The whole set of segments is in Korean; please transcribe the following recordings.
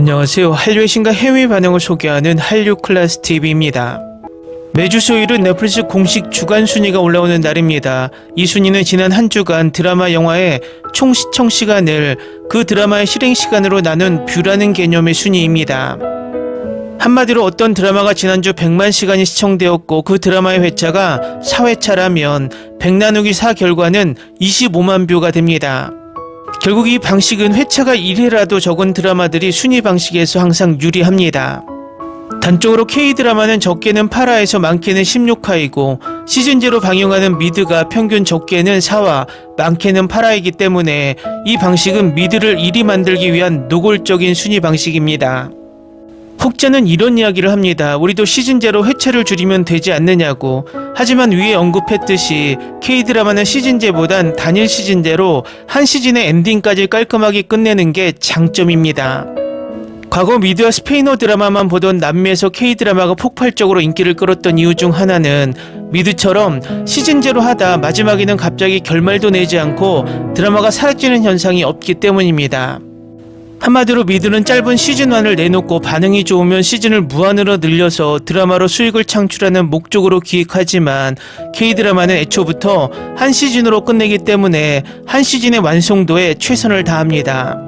안녕하세요. 한류의 신과 해외 반응을 소개하는 한류클래스TV입니다. 매주 수요일은 넷플릭스 공식 주간 순위가 올라오는 날입니다. 이 순위는 지난 한 주간 드라마 영화의 총 시청 시간을 그 드라마의 실행 시간으로 나눈 뷰라는 개념의 순위입니다. 한마디로 어떤 드라마가 지난주 100만 시간이 시청되었고 그 드라마의 회차가 4회차라면 100 나누기 4 결과는 25만 뷰가 됩니다. 결국 이 방식은 회차가 1회라도 적은 드라마들이 순위 방식에서 항상 유리합니다. 단적으로 K드라마는 적게는 8화에서 많게는 16화이고 시즌제로 방영하는 미드가 평균 적게는 4화, 많게는 8화이기 때문에 이 방식은 미드를 1위 만들기 위한 노골적인 순위 방식입니다. 혹자는 이런 이야기를 합니다. 우리도 시즌제로 회차를 줄이면 되지 않느냐고. 하지만 위에 언급했듯이 K드라마는 시즌제보단 단일 시즌제로 한 시즌의 엔딩까지 깔끔하게 끝내는 게 장점입니다. 과거 미드와 스페인어 드라마만 보던 남미에서 K드라마가 폭발적으로 인기를 끌었던 이유 중 하나는 미드처럼 시즌제로 하다 마지막에는 갑자기 결말도 내지 않고 드라마가 사라지는 현상이 없기 때문입니다. 한마디로 미드는 짧은 시즌1을 내놓고 반응이 좋으면 시즌을 무한으로 늘려서 드라마로 수익을 창출하는 목적으로 기획하지만 K드라마는 애초부터 한 시즌으로 끝내기 때문에 한 시즌의 완성도에 최선을 다합니다.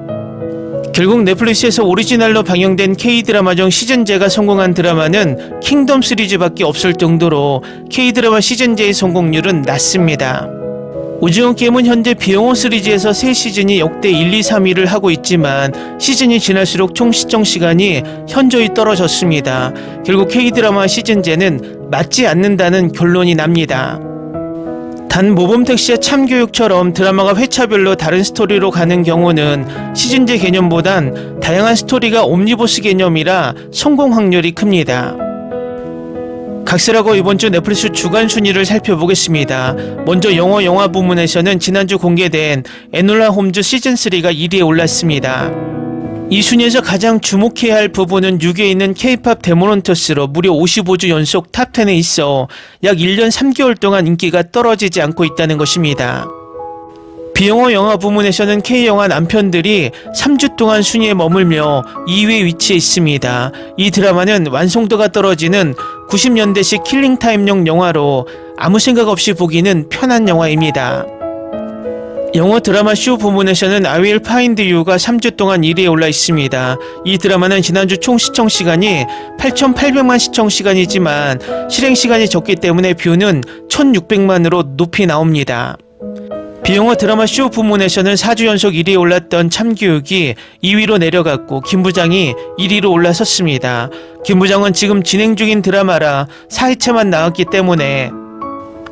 결국 넷플릭스에서 오리지널로 방영된 K드라마 중 시즌제가 성공한 드라마는 킹덤 시리즈밖에 없을 정도로 K드라마 시즌제의 성공률은 낮습니다. 오징어 게임은 현재 비영호 시리즈에서 새 시즌이 역대 1, 2, 3위를 하고 있지만 시즌이 지날수록 총 시청 시간이 현저히 떨어졌습니다. 결국 K드라마 시즌제는 맞지 않는다는 결론이 납니다. 단 모범택시의 참교육처럼 드라마가 회차별로 다른 스토리로 가는 경우는 시즌제 개념보단 다양한 스토리가 옴니버스 개념이라 성공 확률이 큽니다. 각설하고 이번 주 넷플릭스 주간 순위를 살펴보겠습니다. 먼저 영화 부문에서는 지난주 공개된 에놀라 홈즈 시즌3가 1위에 올랐습니다. 이 순위에서 가장 주목해야 할 부분은 6위에 있는 K-POP 데모넌터스로 무려 55주 연속 탑10에 있어 약 1년 3개월 동안 인기가 떨어지지 않고 있다는 것입니다. 비영어 영화 부문에서는 K영화 남편들이 3주 동안 순위에 머물며 2위에 위치해 있습니다. 이 드라마는 완성도가 떨어지는 90년대식 킬링타임용 영화로 아무 생각 없이 보기는 편한 영화입니다. 영어 드라마 쇼 부문에서는 I Will Find You가 3주 동안 1위에 올라 있습니다. 이 드라마는 지난주 총 시청 시간이 8,800만 시청 시간이지만 실행 시간이 적기 때문에 뷰는 1,600만으로 높이 나옵니다. 비영어 드라마 쇼 부문에서는 4주 연속 1위에 올랐던 참교육이 2위로 내려갔고 김부장이 1위로 올라섰습니다. 김부장은 지금 진행 중인 드라마라 4회차만 나왔기 때문에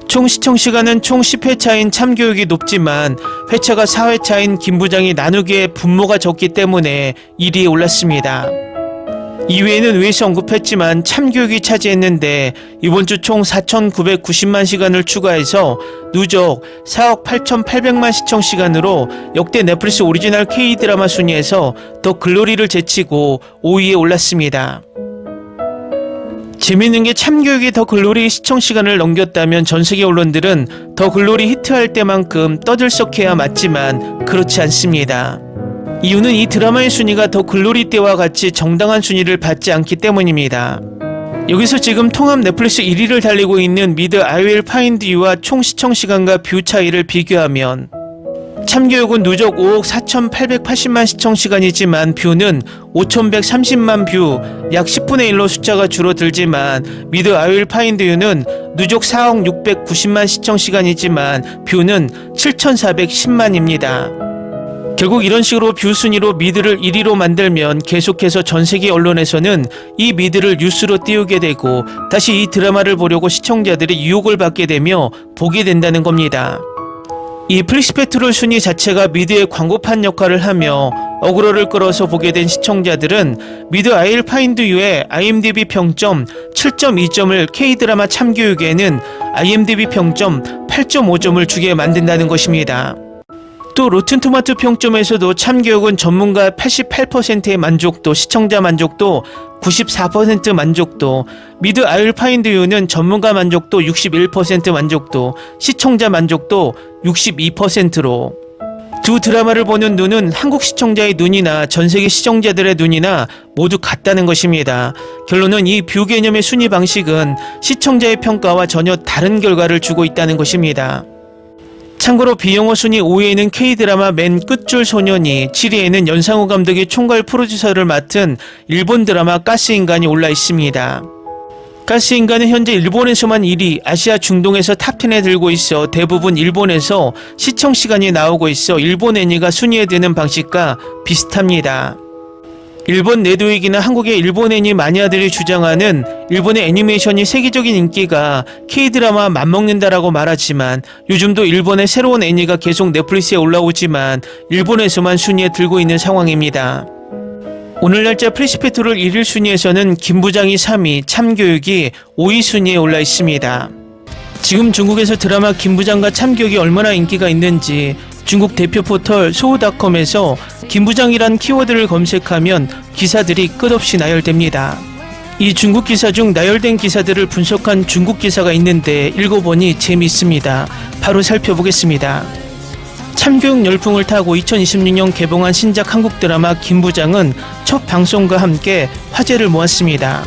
총 시청 시간은 총 10회차인 참교육이 높지만 회차가 4회차인 김부장이 나누기에 분모가 적기 때문에 1위에 올랐습니다. 2위에는 위에서 언급했지만 참교육이 차지했는데 이번 주 총 4,990만 시간을 추가해서 누적 4억 8,800만 시청 시간으로 역대 넷플릭스 오리지널 K드라마 순위에서 더 글로리를 제치고 5위에 올랐습니다. 재밌는 게 참교육이 더 글로리 시청 시간을 넘겼다면 전세계 언론들은 더 글로리 히트할 때만큼 떠들썩해야 맞지만 그렇지 않습니다. 이유는 이 드라마의 순위가 더 글로리 때와 같이 정당한 순위를 받지 않기 때문입니다. 여기서 지금 통합 넷플릭스 1위를 달리고 있는 미드 I Will Find You와 총 시청 시간과 뷰 차이를 비교하면 참교육은 누적 5억 4,880만 시청 시간이지만 뷰는 5,130만 뷰, 약 10분의 1로 숫자가 줄어들지만 미드 I Will Find You는 누적 4억 690만 시청 시간이지만 뷰는 7,410만입니다. 결국 이런 식으로 뷰 순위로 미드를 1위로 만들면 계속해서 전세계 언론에서는 이 미드를 뉴스로 띄우게 되고 다시 이 드라마를 보려고 시청자들이 유혹을 받게 되며 보게 된다는 겁니다. 이 플릭스페트롤 순위 자체가 미드의 광고판 역할을 하며 어그로를 끌어서 보게 된 시청자들은 미드 I Will Find You의 IMDb 평점 7.2점을 K드라마 참교육에는 IMDb 평점 8.5점을 주게 만든다는 것입니다. 또 로튼토마토 평점에서도 참교육은 전문가 88%의 만족도, 시청자 만족도 94% 만족도, 미드 I Will Find You는 전문가 만족도 61% 만족도, 시청자 만족도 62%로 두 드라마를 보는 눈은 한국 시청자의 눈이나 전 세계 시청자들의 눈이나 모두 같다는 것입니다. 결론은 이 뷰 개념의 순위 방식은 시청자의 평가와 전혀 다른 결과를 주고 있다는 것입니다. 참고로 비영어 순위 5위에는 K드라마 맨 끝줄 소년이, 7위에는 연상호 감독의 총괄 프로듀서를 맡은 일본 드라마 가스인간이 올라 있습니다. 가스인간은 현재 일본에서만 1위, 아시아 중동에서 탑10에 들고 있어 대부분 일본에서 시청시간이 나오고 있어 일본 애니가 순위에 드는 방식과 비슷합니다. 일본 내도익이나 한국의 일본 애니 마니아들이 주장하는 일본의 애니메이션이 세계적인 인기가 K드라마와 맞먹는다라고 말하지만 요즘도 일본의 새로운 애니가 계속 넷플릭스에 올라오지만 일본에서만 순위에 들고 있는 상황입니다. 오늘 날짜 프레시페트롤 1일 순위에서는 김부장이 3위, 참교육이 5위 순위에 올라 있습니다. 지금 중국에서 드라마 김부장과 참교육이 얼마나 인기가 있는지 중국 대표 포털 소우닷컴에서 김부장이란 키워드를 검색하면 기사들이 끝없이 나열됩니다. 이 중국 기사 중 나열된 기사들을 분석한 중국 기사가 있는데 읽어보니 재미있습니다. 바로 살펴보겠습니다. 참교육 열풍을 타고 2026년 개봉한 신작 한국 드라마 김부장은 첫 방송과 함께 화제를 모았습니다.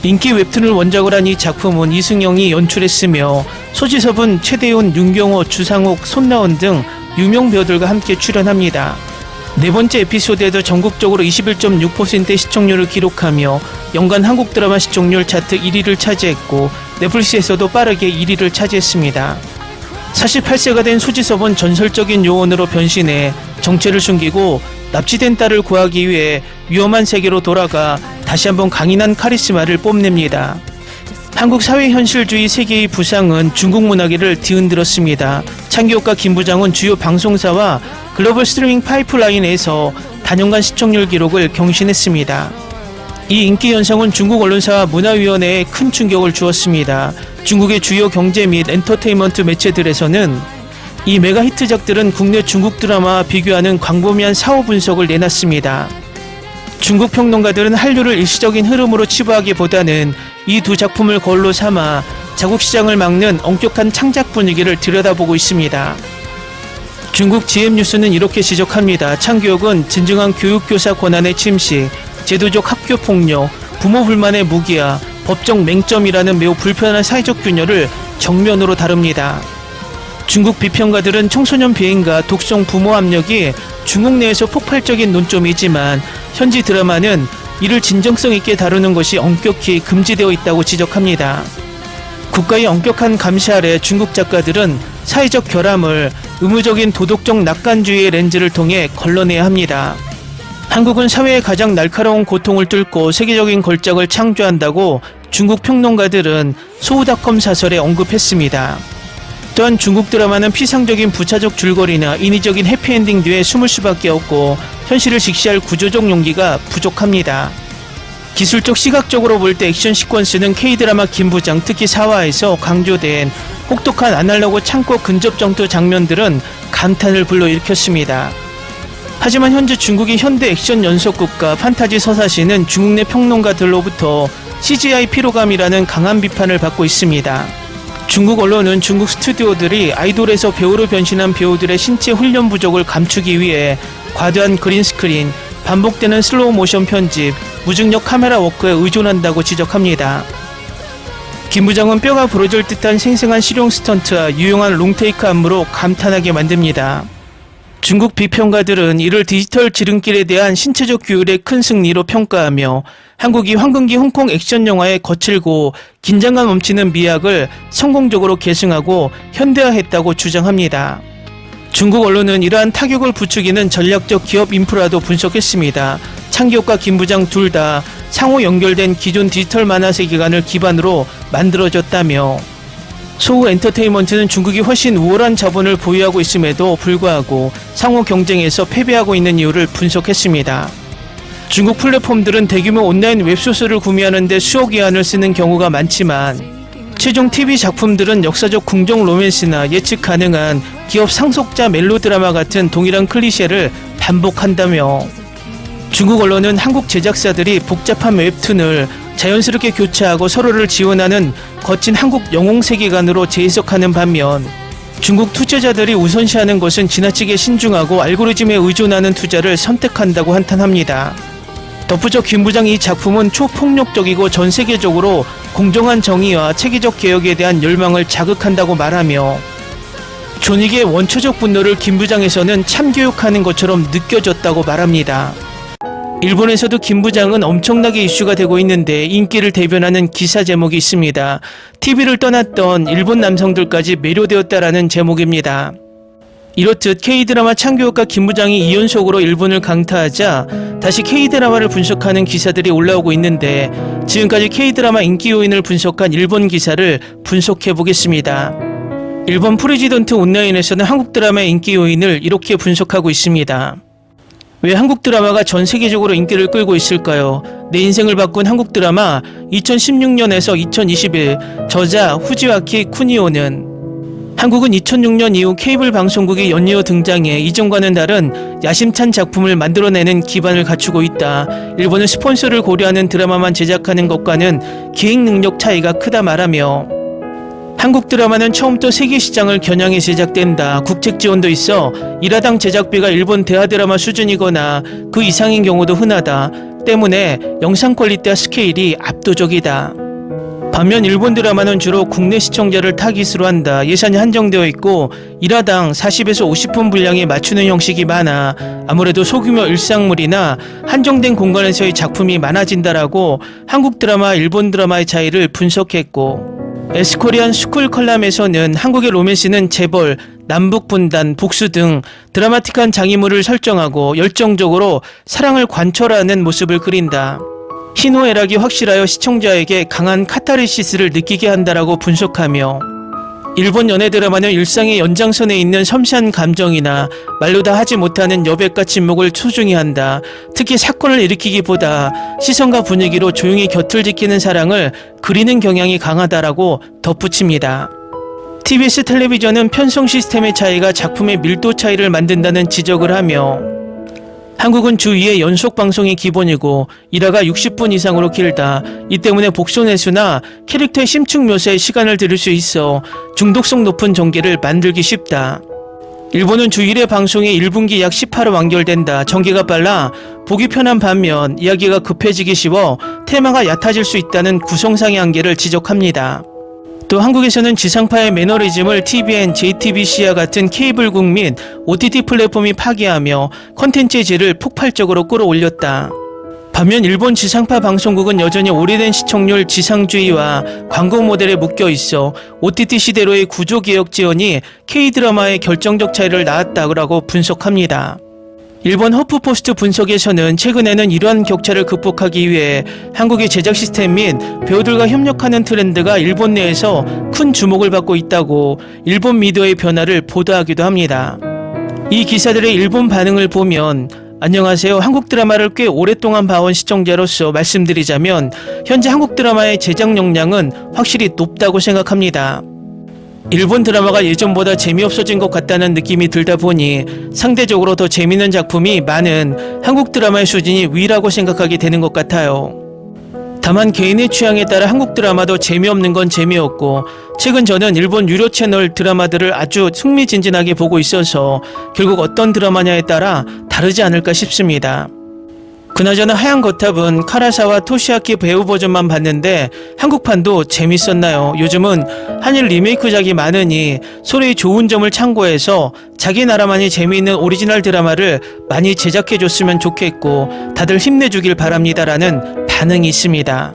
인기 웹툰을 원작으로 한 이 작품은 이승영이 연출했으며 소지섭은 최대훈, 윤경호, 주상욱, 손나온 등 유명 배우들과 함께 출연합니다. 네 번째 에피소드에도 전국적으로 21.6%의 시청률을 기록하며 연간 한국 드라마 시청률 차트 1위를 차지했고 넷플릭스에서도 빠르게 1위를 차지했습니다. 48세가 된 소지섭은 전설적인 요원으로 변신해 정체를 숨기고 납치된 딸을 구하기 위해 위험한 세계로 돌아가 다시 한번 강인한 카리스마를 뽐냅니다. 한국 사회현실주의 세계의 부상은 중국 문화계를 뒤흔들었습니다. 참교육과 김부장은 주요 방송사와 글로벌 스트리밍 파이프라인에서 단연간 시청률 기록을 경신했습니다. 이 인기 현상은 중국 언론사와 문화위원회에 큰 충격을 주었습니다. 중국의 주요 경제 및 엔터테인먼트 매체들에서는 이 메가 히트작들은 국내 중국 드라마와 비교하는 광범위한 사후 분석을 내놨습니다. 중국 평론가들은 한류를 일시적인 흐름으로 치부하기보다는 이 두 작품을 거울로 삼아 자국 시장을 막는 엄격한 창작 분위기를 들여다보고 있습니다. 중국 GM뉴스는 이렇게 지적합니다. 참교육은 진정한 교육교사 권한의 침식, 제도적 학교폭력, 부모 불만의 무기화, 법적 맹점이라는 매우 불편한 사회적 균열을 정면으로 다룹니다. 중국 비평가들은 청소년 비행과 독성 부모 압력이 중국 내에서 폭발적인 논점이지만 현지 드라마는 이를 진정성 있게 다루는 것이 엄격히 금지되어 있다고 지적합니다. 국가의 엄격한 감시 아래 중국 작가들은 사회적 결함을 의무적인 도덕적 낙관주의의 렌즈를 통해 걸러내야 합니다. 한국은 사회의 가장 날카로운 고통을 뚫고 세계적인 걸작을 창조한다고 중국 평론가들은 소우닷컴 사설에 언급했습니다. 또한 중국 드라마는 피상적인 부차적 줄거리나 인위적인 해피엔딩 뒤에 숨을 수밖에 없고 현실을 직시할 구조적 용기가 부족합니다. 기술적 시각적으로 볼 때 액션 시퀀스는 K드라마 김부장 특히 4화에서 강조된 혹독한 아날로그 창고 근접 전투 장면들은 감탄을 불러일으켰습니다. 하지만 현재 중국의 현대 액션 연속극과 판타지 서사시는 중국 내 평론가들로부터 CGI 피로감이라는 강한 비판을 받고 있습니다. 중국 언론은 중국 스튜디오들이 아이돌에서 배우로 변신한 배우들의 신체 훈련 부족을 감추기 위해 과도한 그린스크린, 반복되는 슬로우 모션 편집, 무중력 카메라 워크에 의존한다고 지적합니다. 김부장은 뼈가 부러질 듯한 생생한 실용 스턴트와 유용한 롱테이크 안무로 감탄하게 만듭니다. 중국 비평가들은 이를 디지털 지름길에 대한 신체적 규율의 큰 승리로 평가하며 한국이 황금기 홍콩 액션 영화의 거칠고 긴장감 넘치는 미학을 성공적으로 계승하고 현대화했다고 주장합니다. 중국 언론은 이러한 타격을 부추기는 전략적 기업 인프라도 분석했습니다. 참교육과 김부장 둘 다 상호 연결된 기존 디지털 만화 세계관을 기반으로 만들어졌다며 소우 엔터테인먼트는 중국이 훨씬 우월한 자본을 보유하고 있음에도 불구하고 상호 경쟁에서 패배하고 있는 이유를 분석했습니다. 중국 플랫폼들은 대규모 온라인 웹소설을 구매하는 데 수억 위안을 쓰는 경우가 많지만 최종 TV 작품들은 역사적 궁정 로맨스나 예측 가능한 기업 상속자 멜로드라마 같은 동일한 클리셰를 반복한다며 중국 언론은 한국 제작사들이 복잡한 웹툰을 자연스럽게 교차하고 서로를 지원하는 거친 한국 영웅 세계관으로 재해석하는 반면 중국 투자자들이 우선시하는 것은 지나치게 신중하고 알고리즘에 의존하는 투자를 선택한다고 한탄합니다. 덧붙여 김 부장이 이 작품은 초폭력적이고 전 세계적으로 공정한 정의와 체계적 개혁에 대한 열망을 자극한다고 말하며 존윅의 원초적 분노를 김 부장에서는 참교육하는 것처럼 느껴졌다고 말합니다. 일본에서도 김 부장은 엄청나게 이슈가 되고 있는데 인기를 대변하는 기사 제목이 있습니다. TV를 떠났던 일본 남성들까지 매료되었다라는 제목입니다. 이렇듯 K드라마 참교육가 김 부장이 2연속으로 일본을 강타하자 다시 K드라마를 분석하는 기사들이 올라오고 있는데 지금까지 K드라마 인기 요인을 분석한 일본 기사를 분석해 보겠습니다. 일본 프레지던트 온라인에서는 한국 드라마의 인기 요인을 이렇게 분석하고 있습니다. 왜 한국 드라마가 전 세계적으로 인기를 끌고 있을까요? 내 인생을 바꾼 한국 드라마 2016년에서 2021 저자 후지와키 쿠니오는 한국은 2006년 이후 케이블 방송국이 연이어 등장해 이전과는 다른 야심찬 작품을 만들어내는 기반을 갖추고 있다. 일본은 스폰서를 고려하는 드라마만 제작하는 것과는 기획 능력 차이가 크다 말하며 한국 드라마는 처음부터 세계 시장을 겨냥해 제작된다. 국책 지원도 있어 일화당 제작비가 일본 대하 드라마 수준이거나 그 이상인 경우도 흔하다. 때문에 영상 퀄리티와 스케일이 압도적이다. 반면 일본 드라마는 주로 국내 시청자를 타깃으로 한다. 예산이 한정되어 있고 일화당 40에서 50분 분량에 맞추는 형식이 많아 아무래도 소규모 일상물이나 한정된 공간에서의 작품이 많아진다라고 한국 드라마와 일본 드라마의 차이를 분석했고 에스코리안 스쿨 컬럼에서는 한국의 로맨스는 재벌, 남북분단, 복수 등 드라마틱한 장애물을 설정하고 열정적으로 사랑을 관철하는 모습을 그린다. 희노애락이 확실하여 시청자에게 강한 카타르시스를 느끼게 한다라고 분석하며 일본 연애 드라마는 일상의 연장선에 있는 섬세한 감정이나 말로 다 하지 못하는 여백과 침묵을 소중히 한다. 특히 사건을 일으키기보다 시선과 분위기로 조용히 곁을 지키는 사랑을 그리는 경향이 강하다라고 덧붙입니다. TBS 텔레비전은 편성 시스템의 차이가 작품의 밀도 차이를 만든다는 지적을 하며 한국은 주 2회 연속 방송이 기본이고 일화가 60분 이상으로 길다. 이 때문에 복선 횟수나 캐릭터의 심층 묘사에 시간을 들일 수 있어 중독성 높은 전개를 만들기 쉽다. 일본은 주 1회 방송이 1분기 약 18회 완결된다. 전개가 빨라 보기 편한 반면 이야기가 급해지기 쉬워 테마가 얕아질 수 있다는 구성상의 한계를 지적합니다. 또 한국에서는 지상파의 매너리즘을 TVN, JTBC와 같은 케이블국 및 OTT 플랫폼이 파괴하며 콘텐츠의 질을 폭발적으로 끌어올렸다. 반면 일본 지상파 방송국은 여전히 오래된 시청률 지상주의와 광고 모델에 묶여 있어 OTT 시대로의 구조개혁 지원이 K드라마의 결정적 차이를 낳았다고 분석합니다. 일본 허프포스트 분석에서는 최근에는 이러한 격차를 극복하기 위해 한국의 제작 시스템 및 배우들과 협력하는 트렌드가 일본 내에서 큰 주목을 받고 있다고 일본 미디어의 변화를 보도하기도 합니다. 이 기사들의 일본 반응을 보면 안녕하세요. 한국 드라마를 꽤 오랫동안 봐온 시청자로서 말씀드리자면 현재 한국 드라마의 제작 역량은 확실히 높다고 생각합니다. 일본 드라마가 예전보다 재미없어진 것 같다는 느낌이 들다 보니 상대적으로 더 재미있는 작품이 많은 한국 드라마의 수준이 위라고 생각하게 되는 것 같아요. 다만 개인의 취향에 따라 한국 드라마도 재미없는 건 재미없고 최근 저는 일본 유료 채널 드라마들을 아주 흥미진진하게 보고 있어서 결국 어떤 드라마냐에 따라 다르지 않을까 싶습니다. 그나저나 하얀 거탑은 카라사와 토시아키 배우 버전만 봤는데 한국판도 재밌었나요? 요즘은 한일 리메이크작이 많으니 소리의 좋은 점을 참고해서 자기 나라만이 재미있는 오리지널 드라마를 많이 제작해줬으면 좋겠고 다들 힘내주길 바랍니다라는 반응이 있습니다.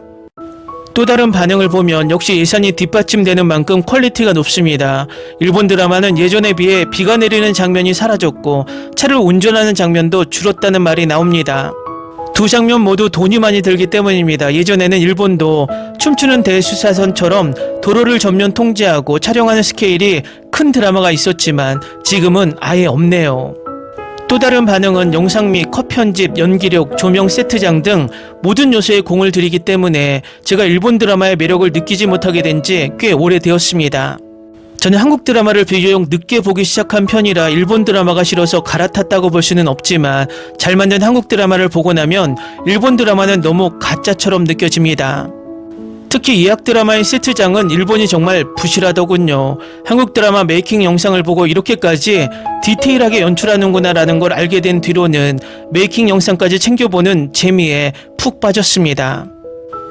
또 다른 반응을 보면 역시 예산이 뒷받침되는 만큼 퀄리티가 높습니다. 일본 드라마는 예전에 비해 비가 내리는 장면이 사라졌고 차를 운전하는 장면도 줄었다는 말이 나옵니다. 두 장면 모두 돈이 많이 들기 때문입니다. 예전에는 일본도 춤추는 대수사선처럼 도로를 전면 통제하고 촬영하는 스케일이 큰 드라마가 있었지만 지금은 아예 없네요. 또 다른 반응은 영상 및 컷 편집, 연기력, 조명 세트장 등 모든 요소에 공을 들이기 때문에 제가 일본 드라마의 매력을 느끼지 못하게 된 지 꽤 오래되었습니다. 저는 한국 드라마를 비교적 늦게 보기 시작한 편이라 일본 드라마가 싫어서 갈아탔다고 볼 수는 없지만 잘 만든 한국 드라마를 보고 나면 일본 드라마는 너무 가짜처럼 느껴집니다. 특히 예약 드라마의 세트장은 일본이 정말 부실하더군요. 한국 드라마 메이킹 영상을 보고 이렇게까지 디테일하게 연출하는구나 라는 걸 알게 된 뒤로는 메이킹 영상까지 챙겨보는 재미에 푹 빠졌습니다.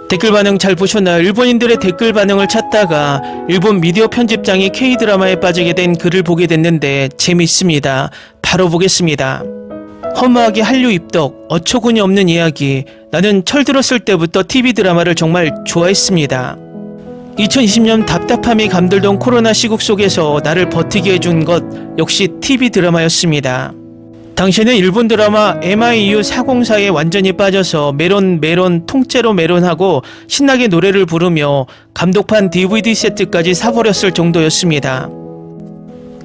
댓글 반응 잘 보셨나요? 일본인들의 댓글 반응을 찾다가 일본 미디어 편집장이 K드라마에 빠지게 된 글을 보게 됐는데 재미있습니다. 바로 보겠습니다. 허무하게 한류 입덕, 어처구니 없는 이야기. 나는 철들었을 때부터 TV 드라마를 정말 좋아했습니다. 2020년 답답함이 감돌던 코로나 시국 속에서 나를 버티게 해준 것 역시 TV 드라마였습니다. 당시에는 일본 드라마 MIU404에 완전히 빠져서 메론 통째로 메론하고 신나게 노래를 부르며 감독판 DVD 세트까지 사버렸을 정도였습니다.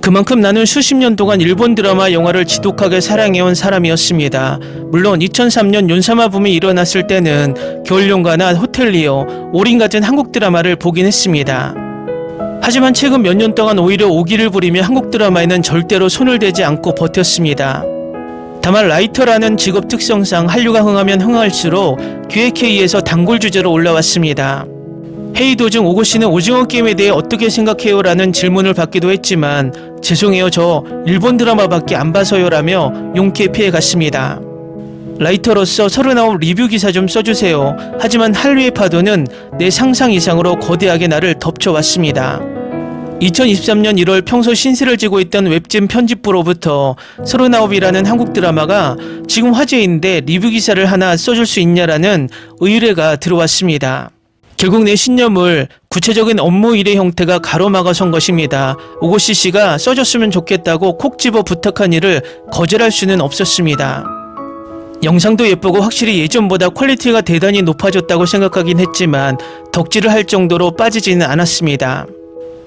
그만큼 나는 수십 년 동안 일본 드라마 영화를 지독하게 사랑해온 사람이었습니다. 물론 2003년 윤사마 붐이 일어났을 때는 겨울연가나 호텔리어, 올인 같은 한국 드라마를 보긴 했습니다. 하지만 최근 몇 년 동안 오히려 오기를 부리며 한국 드라마에는 절대로 손을 대지 않고 버텼습니다. 다만 라이터라는 직업 특성상 한류가 흥하면 흥할수록 기획회의에서 단골 주제로 올라왔습니다. 회의 도중 오고씨는 오징어 게임에 대해 어떻게 생각해요? 라는 질문을 받기도 했지만 죄송해요, 저 일본 드라마밖에 안 봐서요 라며 용케 피해갔습니다. 라이터로서 39 리뷰 기사 좀 써주세요. 하지만 한류의 파도는 내 상상 이상으로 거대하게 나를 덮쳐왔습니다. 2023년 1월 평소 신세를 지고 있던 웹진 편집부로부터 39이라는 한국 드라마가 지금 화제인데 리뷰 기사를 하나 써줄 수 있냐라는 의뢰가 들어왔습니다. 결국 내 신념을 구체적인 업무 일의 형태가 가로막아선 것입니다. 오고씨 씨가 써줬으면 좋겠다고 콕 집어 부탁한 일을 거절할 수는 없었습니다. 영상도 예쁘고 확실히 예전보다 퀄리티가 대단히 높아졌다고 생각하긴 했지만 덕질을 할 정도로 빠지지는 않았습니다.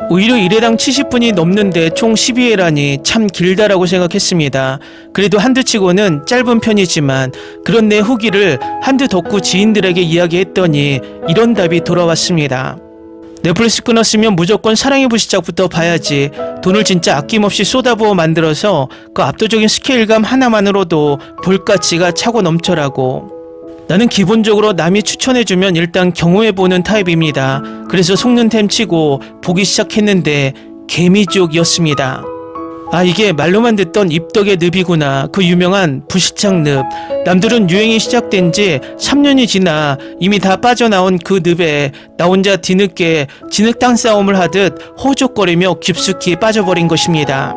오히려 1회당 70분이 넘는데 총 12회라니 참 길다라고 생각했습니다. 그래도 한두 치고는 짧은 편이지만 그런 내 후기를 한두 덕후 지인들에게 이야기했더니 이런 답이 돌아왔습니다. 넷플릭스 끊었으면 무조건 사랑의 불시착부터 봐야지. 돈을 진짜 아낌없이 쏟아부어 만들어서 그 압도적인 스케일감 하나만으로도 볼 가치가 차고 넘쳐라고. 나는 기본적으로 남이 추천해주면 일단 경험해보는 타입입니다. 그래서 속는 템 치고 보기 시작했는데 개미지옥이었습니다. 아, 이게 말로만 듣던 입덕의 늪이구나. 그 유명한 부시착 늪. 남들은 유행이 시작된 지 3년이 지나 이미 다 빠져나온 그 늪에 나 혼자 뒤늦게 진흙탕 싸움을 하듯 호적거리며 깊숙이 빠져버린 것입니다.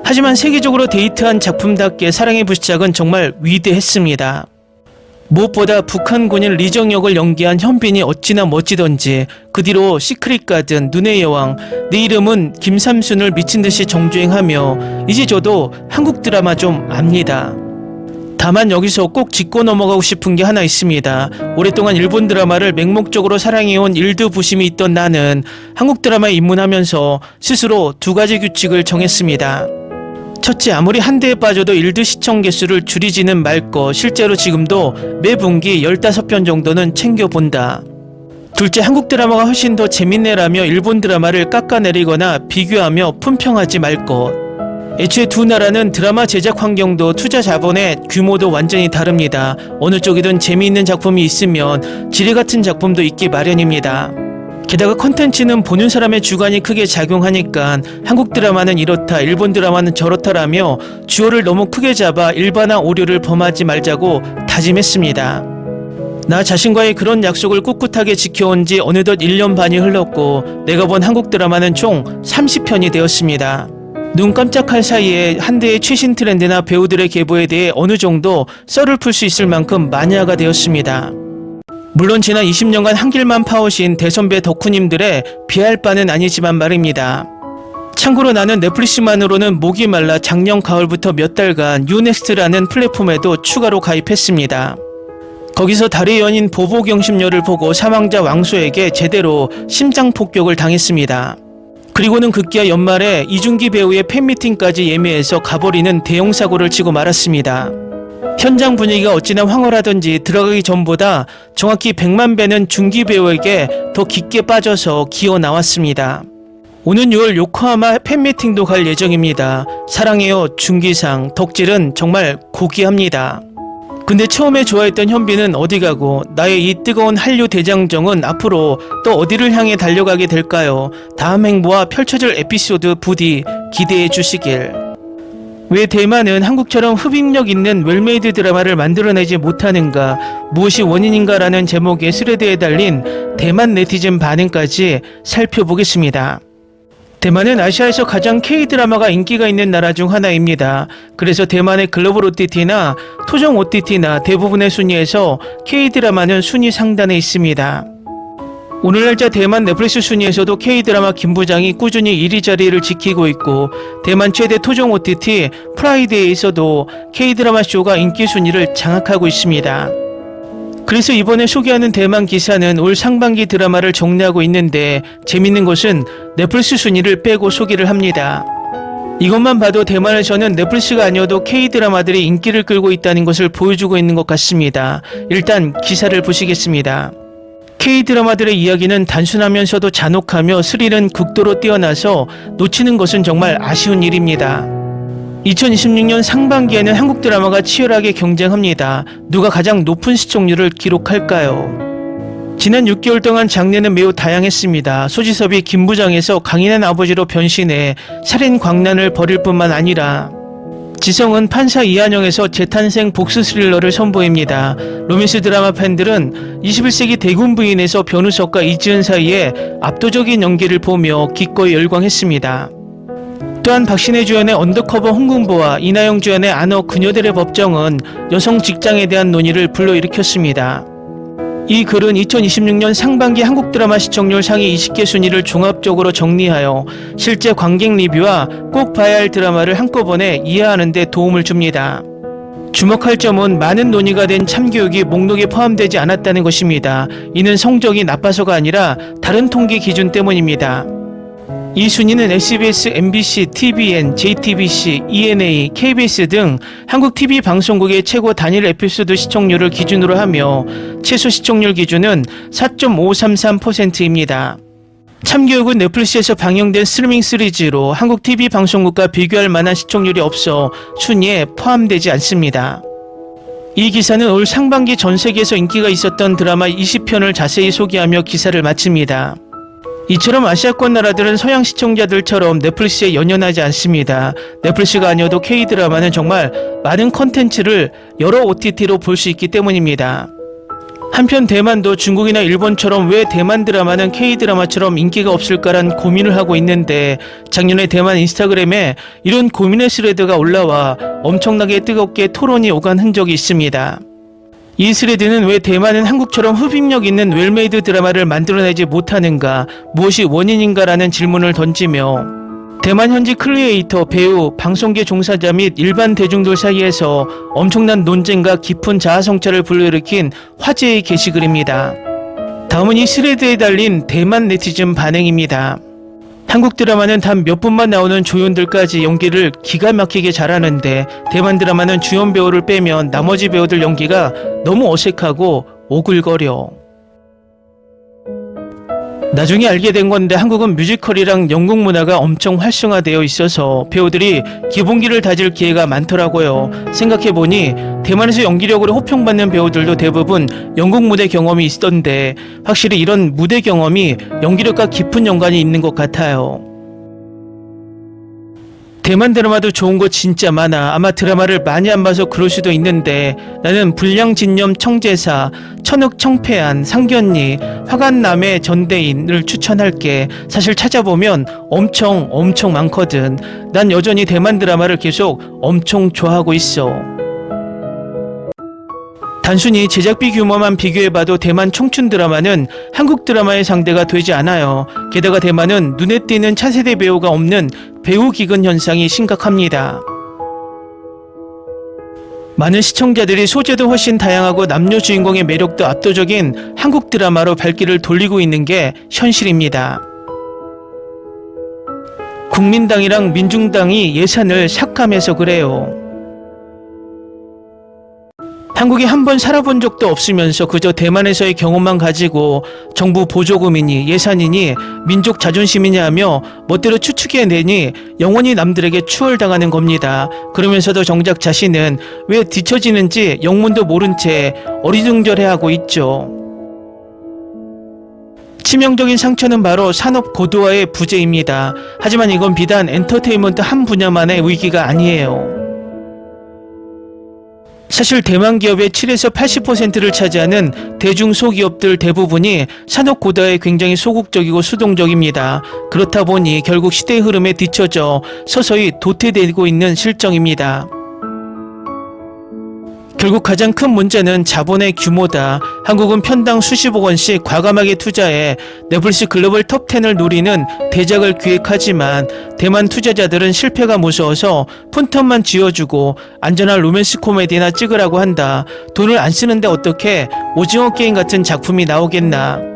하지만 세계적으로 데이트한 작품답게 사랑의 부시착은 정말 위대했습니다. 무엇보다 북한군인 리정혁을 연기한 현빈이 어찌나 멋지던지 그 뒤로 시크릿 가든, 눈의 여왕, 내 이름은 김삼순을 미친듯이 정주행하며 이제 저도 한국 드라마 좀 압니다. 다만 여기서 꼭 짚고 넘어가고 싶은 게 하나 있습니다. 오랫동안 일본 드라마를 맹목적으로 사랑해온 일두부심이 있던 나는 한국 드라마에 입문하면서 스스로 두 가지 규칙을 정했습니다. 첫째, 아무리 한 대에 빠져도 일드 시청 개수를 줄이지는 말 것. 실제로 지금도 매 분기 15편 정도는 챙겨본다. 둘째, 한국 드라마가 훨씬 더 재밌네라며 일본 드라마를 깎아내리거나 비교하며 품평하지 말 것. 애초에 두 나라는 드라마 제작 환경도 투자 자본의 규모도 완전히 다릅니다. 어느 쪽이든 재미있는 작품이 있으면 지뢰 같은 작품도 있기 마련입니다. 게다가 컨텐츠는 보는 사람의 주관이 크게 작용하니까 한국 드라마는 이렇다, 일본 드라마는 저렇다라며 주어를 너무 크게 잡아 일반화 오류를 범하지 말자고 다짐했습니다. 나 자신과의 그런 약속을 꿋꿋하게 지켜온 지 어느덧 1년 반이 흘렀고 내가 본 한국 드라마는 총 30편이 되었습니다. 눈 깜짝할 사이에 한 대의 최신 트렌드나 배우들의 계보에 대해 어느 정도 썰을 풀 수 있을 만큼 마니아가 되었습니다. 물론 지난 20년간 한 길만 파오신 대선배 덕후님들의 비할 바는 아니지만 말입니다. 참고로 나는 넷플릭스만으로는 목이 말라 작년 가을부터 몇 달간 유넥스트라는 플랫폼에도 추가로 가입했습니다. 거기서 달의 연인 보보경심녀를 보고 사망자 왕소에게 제대로 심장폭격을 당했습니다. 그리고는 급기야 연말에 이준기 배우의 팬미팅까지 예매해서 가버리는 대형사고를 치고 말았습니다. 현장 분위기가 어찌나 황홀하던지 들어가기 전보다 정확히 100만 배는 준기 배우에게 더 깊게 빠져서 기어 나왔습니다. 오는 6월 요코하마 팬미팅도 갈 예정입니다. 사랑해요 준기상. 덕질은 정말 고귀합니다. 근데 처음에 좋아했던 현빈은 어디 가고 나의 이 뜨거운 한류 대장정은 앞으로 또 어디를 향해 달려가게 될까요? 다음 행보와 펼쳐질 에피소드 부디 기대해 주시길. 왜 대만은 한국처럼 흡입력 있는 웰메이드 드라마를 만들어내지 못하는가, 무엇이 원인인가라는 제목의 스레드에 달린 대만 네티즌 반응까지 살펴보겠습니다. 대만은 아시아에서 가장 K-드라마가 인기가 있는 나라 중 하나입니다. 그래서 대만의 글로벌 OTT나 토종 OTT나 대부분의 순위에서 K-드라마는 순위 상단에 있습니다. 오늘날짜 대만 넷플릭스 순위에서도 K-드라마 김부장이 꾸준히 1위 자리를 지키고 있고, 대만 최대 토종 OTT 프라이데이에서도 K-드라마 쇼가 인기 순위를 장악하고 있습니다. 그래서 이번에 소개하는 대만 기사는 올 상반기 드라마를 정리하고 있는데, 재밌는 것은 넷플릭스 순위를 빼고 소개를 합니다. 이것만 봐도 대만에서는 넷플릭스가 아니어도 K-드라마들이 인기를 끌고 있다는 것을 보여주고 있는 것 같습니다. 일단 기사를 보시겠습니다. K-드라마들의 이야기는 단순하면서도 잔혹하며 스릴은 극도로 뛰어나서 놓치는 것은 정말 아쉬운 일입니다. 2026년 상반기에는 한국 드라마가 치열하게 경쟁합니다. 누가 가장 높은 시청률을 기록할까요? 지난 6개월 동안 장르는 매우 다양했습니다. 소지섭이 김부장에서 강인한 아버지로 변신해 살인 광란을 벌일 뿐만 아니라, 지성은 판사 이한영에서 재탄생 복수 스릴러를 선보입니다. 로맨스 드라마 팬들은 21세기 대군 부인에서 변우석과 이지은 사이에 압도적인 연기를 보며 기꺼이 열광했습니다. 또한 박신혜 주연의 언더커버 홍금보와 이나영 주연의 안어 그녀들의 법정은 여성 직장에 대한 논의를 불러일으켰습니다. 이 글은 2026년 상반기 한국 드라마 시청률 상위 20개 순위를 종합적으로 정리하여 실제 관객 리뷰와 꼭 봐야 할 드라마를 한꺼번에 이해하는 데 도움을 줍니다. 주목할 점은 많은 논의가 된 참교육이 목록에 포함되지 않았다는 것입니다. 이는 성적이 나빠서가 아니라 다른 통계 기준 때문입니다. 이 순위는 SBS, MBC, TVN, JTBC, ENA, KBS 등 한국 TV 방송국의 최고 단일 에피소드 시청률을 기준으로 하며 최소 시청률 기준은 4.533%입니다. 참교육은 넷플릭스에서 방영된 스트리밍 시리즈로 한국 TV 방송국과 비교할 만한 시청률이 없어 순위에 포함되지 않습니다. 이 기사는 올 상반기 전 세계에서 인기가 있었던 드라마 20편을 자세히 소개하며 기사를 마칩니다. 이처럼 아시아권 나라들은 서양 시청자들처럼 넷플릭스에 연연하지 않습니다. 넷플릭스가 아니어도 K-드라마는 정말 많은 컨텐츠를 여러 OTT로 볼 수 있기 때문입니다. 한편 대만도 중국이나 일본처럼 왜 대만 드라마는 K-드라마처럼 인기가 없을까란 고민을 하고 있는데, 작년에 대만 인스타그램에 이런 고민의 스레드가 올라와 엄청나게 뜨겁게 토론이 오간 흔적이 있습니다. 이 스레드는 왜 대만은 한국처럼 흡입력 있는 웰메이드 드라마를 만들어내지 못하는가, 무엇이 원인인가라는 질문을 던지며 대만 현지 크리에이터, 배우, 방송계 종사자 및 일반 대중들 사이에서 엄청난 논쟁과 깊은 자아성찰을 불러일으킨 화제의 게시글입니다. 다음은 이 스레드에 달린 대만 네티즌 반응입니다. 한국 드라마는 단 몇 분만 나오는 조연들까지 연기를 기가 막히게 잘하는데, 대만 드라마는 주연 배우를 빼면 나머지 배우들 연기가 너무 어색하고 오글거려. 나중에 알게 된 건데 한국은 뮤지컬이랑 연극 문화가 엄청 활성화되어 있어서 배우들이 기본기를 다질 기회가 많더라고요. 생각해보니 대만에서 연기력으로 호평받는 배우들도 대부분 연극 무대 경험이 있던데, 확실히 이런 무대 경험이 연기력과 깊은 연관이 있는 것 같아요. 대만 드라마도 좋은 거 진짜 많아. 아마 드라마를 많이 안 봐서 그럴 수도 있는데, 나는 불량진념 청제사, 천흑 청패한, 상견니, 화관남의 전대인을 추천할게. 사실 찾아보면 엄청 많거든. 난 여전히 대만 드라마를 계속 엄청 좋아하고 있어. 단순히 제작비 규모만 비교해봐도 대만 청춘 드라마는 한국 드라마의 상대가 되지 않아요. 게다가 대만은 눈에 띄는 차세대 배우가 없는 배우 기근 현상이 심각합니다. 많은 시청자들이 소재도 훨씬 다양하고 남녀 주인공의 매력도 압도적인 한국 드라마로 발길을 돌리고 있는 게 현실입니다. 국민당이랑 민중당이 예산을 삭감해서 그래요. 한국에 한 번 살아본 적도 없으면서 그저 대만에서의 경험만 가지고 정부 보조금이니 예산이니 민족 자존심이냐 하며 멋대로 추측해내니 영원히 남들에게 추월당하는 겁니다. 그러면서도 정작 자신은 왜 뒤처지는지 영문도 모른 채 어리둥절해하고 있죠. 치명적인 상처는 바로 산업 고도화의 부재입니다. 하지만 이건 비단 엔터테인먼트 한 분야만의 위기가 아니에요. 사실 대만 기업의 7에서 80%를 차지하는 대중소기업들 대부분이 산업 고도화에 굉장히 소극적이고 수동적입니다. 그렇다 보니 결국 시대의 흐름에 뒤처져 서서히 도태되고 있는 실정입니다. 결국 가장 큰 문제는 자본의 규모다. 한국은 편당 수십억 원씩 과감하게 투자해 넷플릭스 글로벌 톱10을 노리는 대작을 기획하지만 대만 투자자들은 실패가 무서워서 푼텀만 쥐어주고 안전한 로맨스 코미디나 찍으라고 한다. 돈을 안 쓰는데 어떻게 오징어 게임 같은 작품이 나오겠나.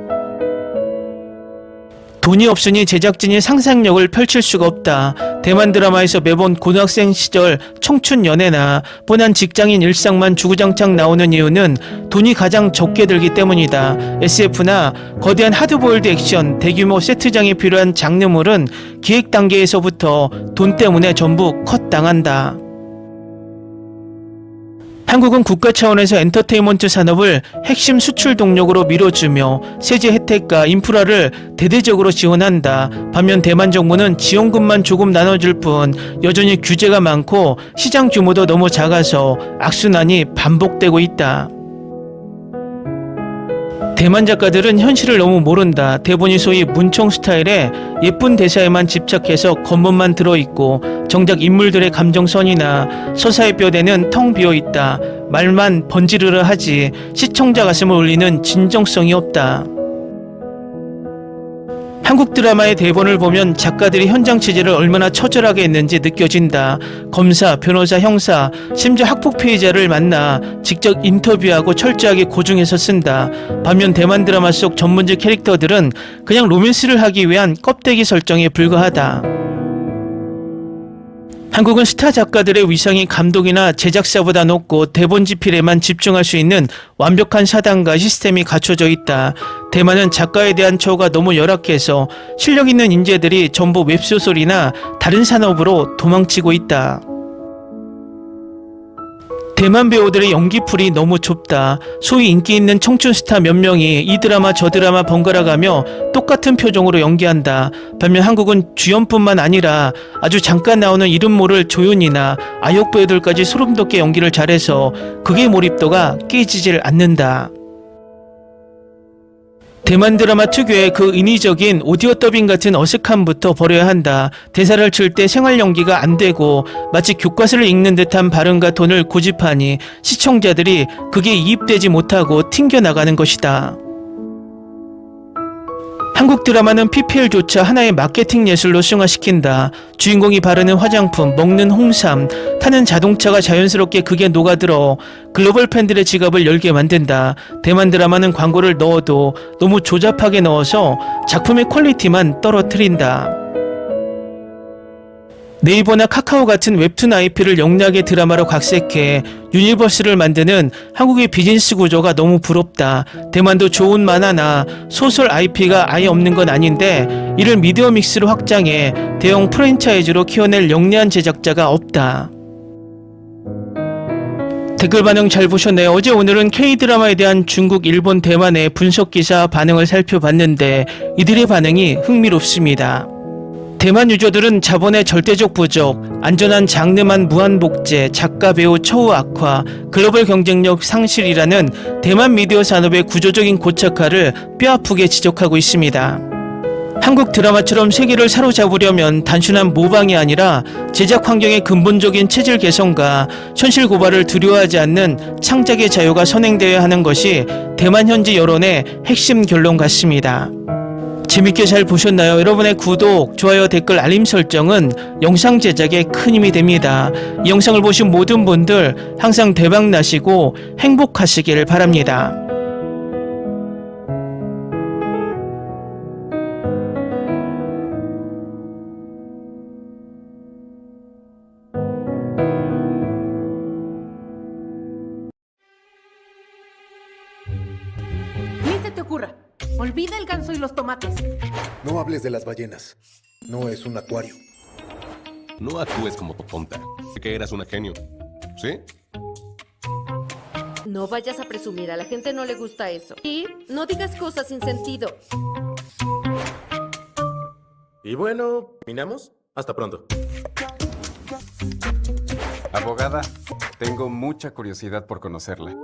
돈이 없으니 제작진이 상상력을 펼칠 수가 없다. 대만 드라마에서 매번 고등학생 시절 청춘 연애나 뻔한 직장인 일상만 주구장창 나오는 이유는 돈이 가장 적게 들기 때문이다. SF나 거대한 하드보일드 액션, 대규모 세트장이 필요한 장르물은 기획 단계에서부터 돈 때문에 전부 컷당한다. 한국은 국가 차원에서 엔터테인먼트 산업을 핵심 수출 동력으로 밀어주며 세제 혜택과 인프라를 대대적으로 지원한다. 반면 대만 정부는 지원금만 조금 나눠줄 뿐 여전히 규제가 많고 시장 규모도 너무 작아서 악순환이 반복되고 있다. 대만 작가들은 현실을 너무 모른다. 대본이 소위 문총 스타일의 예쁜 대사에만 집착해서 겉멋만 들어있고 정작 인물들의 감정선이나 서사의 뼈대는 텅 비어있다. 말만 번지르르 하지 시청자 가슴을 울리는 진정성이 없다. 한국 드라마의 대본을 보면 작가들이 현장 취재를 얼마나 처절하게 했는지 느껴진다. 검사, 변호사, 형사, 심지어 학폭 피해자를 만나 직접 인터뷰하고 철저하게 고증해서 쓴다. 반면 대만 드라마 속 전문직 캐릭터들은 그냥 로맨스를 하기 위한 껍데기 설정에 불과하다. 한국은 스타 작가들의 위상이 감독이나 제작사보다 높고 대본 집필에만 집중할 수 있는 완벽한 사단과 시스템이 갖춰져 있다. 대만은 작가에 대한 처우가 너무 열악해서 실력 있는 인재들이 전부 웹소설이나 다른 산업으로 도망치고 있다. 대만 배우들의 연기풀이 너무 좁다. 소위 인기 있는 청춘 스타 몇 명이 이 드라마 저 드라마 번갈아가며 똑같은 표정으로 연기한다. 반면 한국은 주연뿐만 아니라 아주 잠깐 나오는 이름 모를 조연이나 아역 배우들까지 소름 돋게 연기를 잘해서 극의 몰입도가 깨지질 않는다. 대만 드라마 특유의 그 인위적인 오디오 더빙 같은 어색함부터 버려야 한다. 대사를 칠 때 생활 연기가 안 되고 마치 교과서를 읽는 듯한 발음과 톤을 고집하니 시청자들이 그게 이입되지 못하고 튕겨나가는 것이다. 한국 드라마는 PPL조차 하나의 마케팅 예술로 승화시킨다. 주인공이 바르는 화장품, 먹는 홍삼, 타는 자동차가 자연스럽게 극에 녹아들어 글로벌 팬들의 지갑을 열게 만든다. 대만 드라마는 광고를 넣어도 너무 조잡하게 넣어서 작품의 퀄리티만 떨어뜨린다. 네이버나 카카오 같은 웹툰 IP를 영리하게 드라마로 각색해 유니버스를 만드는 한국의 비즈니스 구조가 너무 부럽다. 대만도 좋은 만화나 소설 IP가 아예 없는 건 아닌데 이를 미디어 믹스로 확장해 대형 프랜차이즈로 키워낼 영리한 제작자가 없다. 댓글 반응 잘 보셨네요. 어제 오늘은 K드라마에 대한 중국, 일본, 대만의 분석기사 반응을 살펴봤는데 이들의 반응이 흥미롭습니다. 대만 유저들은 자본의 절대적 부족, 안전한 장르만 무한복제, 작가 배우 처우 악화, 글로벌 경쟁력 상실이라는 대만 미디어 산업의 구조적인 고착화를 뼈아프게 지적하고 있습니다. 한국 드라마처럼 세계를 사로잡으려면 단순한 모방이 아니라 제작 환경의 근본적인 체질 개선과 현실 고발을 두려워하지 않는 창작의 자유가 선행되어야 하는 것이 대만 현지 여론의 핵심 결론 같습니다. 재밌게 잘 보셨나요? 여러분의 구독, 좋아요, 댓글, 알림 설정은 영상 제작에 큰 힘이 됩니다. 이 영상을 보신 모든 분들 항상 대박 나시고 행복하시길 바랍니다. Olvida el ganso y los tomates. No hables de las ballenas. No es un acuario. No actúes como tonta. Sé que eras una genio. ¿Sí? No vayas a presumir, a la gente no le gusta eso. Y no digas cosas sin sentido. Y bueno, ¿terminamos? Hasta pronto. Abogada, tengo mucha curiosidad por conocerla.